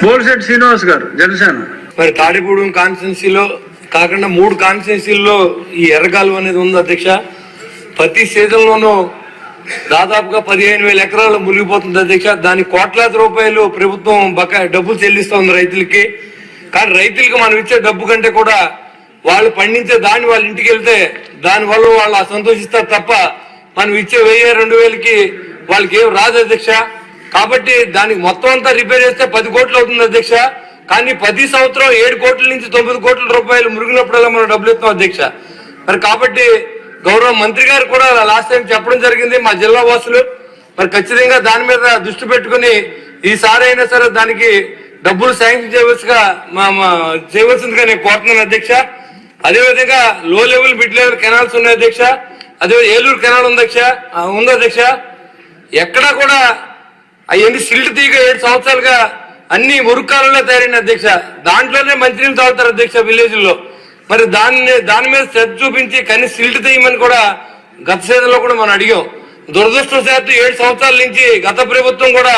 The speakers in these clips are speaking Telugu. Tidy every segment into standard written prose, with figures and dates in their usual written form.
బోల్శెట్టి శ్రీనివాస్ గారు జనసేన. మరి తాడిపూడెం కాన్స్టిట్యున్సీలో కాకుండా 3 కాన్స్టిట్యున్సీల్లో ఈ ఎర్రకాలువ అనేది ఉంది అధ్యక్ష. ప్రతి సీజన్లోనూ దాదాపుగా 15,000 ఎకరాలు మునిగిపోతుంది అధ్యక్ష. దానికి కోట్లాది రూపాయలు ప్రభుత్వం డబ్బులు చెల్లిస్తోంది రైతులకి. కానీ రైతులకి మనం ఇచ్చే డబ్బు కంటే కూడా వాళ్ళు పండించే దాన్ని వాళ్ళ ఇంటికి వెళ్తే దానివల్ల వాళ్ళు సంతోషిస్తారు తప్ప మనం ఇచ్చే 1,000-2,000కి వాళ్ళకి ఏం రాదు అధ్యక్ష. కాబట్టి దానికి మొత్తం అంతా రిపేర్ చేస్తే 10 కోట్లు అవుతుంది అధ్యక్ష. కానీ 10 సంవత్సరం 7 కోట్ల నుంచి 9 కోట్ల రూపాయలు మురిగినప్పుడల్లా మనం డబ్బులు ఇస్తాం అధ్యక్ష. మరి కాబట్టి గౌరవ మంత్రి గారు కూడా లాస్ట్ టైం చెప్పడం జరిగింది మా జిల్లా వాసులు. మరి ఖచ్చితంగా దాని మీద దృష్టి పెట్టుకుని ఈసారి అయినా సరే దానికి డబ్బులు శాంక్షన్ చేయవలసిందిగా నేను కోరుతున్నాను అధ్యక్ష. అదేవిధంగా లో లెవెల్ మిడ్ లెవెల్ కెనాల్స్ ఉన్నాయి అధ్యక్ష. అదే ఏలూరు కెనాల్ ఉంది అధ్యక్ష. ఎక్కడా కూడా అవన్నీ సిల్ట్ తీగ 7 సంవత్సరాలుగా అన్ని మురుకాలలో తయారైన అధ్యక్ష. దాంట్లోనే మంచినీళ్ళు తాగుతారు అధ్యక్ష విలేజ్ లో. మరి దాని మీద శ్రద్ధ చూపించి కనీసం సిల్ట్ తీయమని కూడా గత సీజన్లో కూడా మనం అడిగాం. దురదృష్టవశాత్తు 7 సంవత్సరాల నుంచి గత ప్రభుత్వం కూడా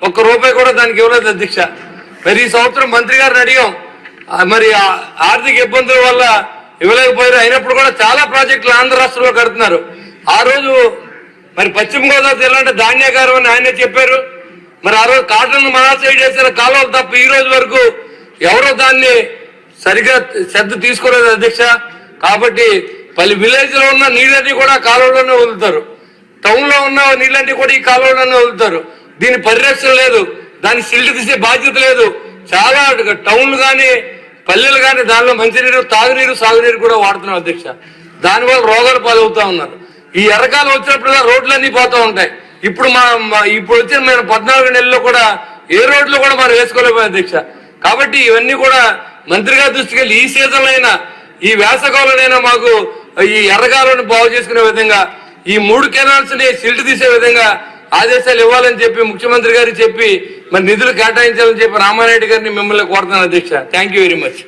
₹1 కూడా దానికి ఇవ్వలేదు అధ్యక్ష. మరి ఈ సంవత్సరం మంత్రి గారిని అడిగాం. మరి ఆర్థిక ఇబ్బందుల వల్ల ఇవ్వలేకపోయారు. అయినప్పుడు కూడా చాలా ప్రాజెక్టులు ఆంధ్ర రాష్ట్రంలో కడుతున్నారు. ఆ రోజు మరి పశ్చిమ గోదావరి జిల్లా అంటే ధాన్యాగారం అని ఆయనే చెప్పారు. మరి ఆ రోజు కాటన్ మహాసైడ్ చేసిన కాలువలు తప్ప ఈ రోజు వరకు ఎవరో దాన్ని సరిగ్గా శ్రద్ధ తీసుకోలేదు అధ్యక్ష. కాబట్టి పలు విలేజ్ లో ఉన్న నీళ్ళన్నీ కూడా కాలువలోనే వదులుతారు. టౌన్ లో ఉన్న నీళ్ళన్నీ కూడా ఈ కాలువలోనే వదులుతారు. దీని పరిరక్షణ లేదు, దాన్ని సిల్ట్ తీసే బాధ్యత లేదు. చాలా టౌన్లు కానీ పల్లెలు కానీ దానిలో మంచినీరు, తాగునీరు, సాగునీరు కూడా వాడుతున్నాం అధ్యక్ష. దానివల్ల రోగాలు పాలవుతా ఉన్నారు. ఈ ఎర్రకాలం వచ్చినప్పుడు రోడ్లన్నీ పోతా ఉంటాయి. ఇప్పుడు ఇప్పుడు వచ్చిన మేము 14 నెలల్లో కూడా ఏ రోడ్లు కూడా మనం వేసుకోలేకపోయాం అధ్యక్ష. కాబట్టి ఇవన్నీ కూడా మంత్రి గారి దృష్టికి వెళ్ళి ఈ సీజన్ అయినా ఈ వేసవికాలంలోనైనా మాకు ఈ ఎర్రకాలను బాగు చేసుకునే విధంగా ఈ 3 కెనాల్స్ ని సిల్ట్ తీసే విధంగా ఆదేశాలు ఇవ్వాలని చెప్పి ముఖ్యమంత్రి గారికి చెప్పి మరి నిధులు కేటాయించాలని చెప్పి రామారెడ్డి గారిని మిమ్మల్ని కోరుతున్నాను అధ్యక్ష. Thank you very much.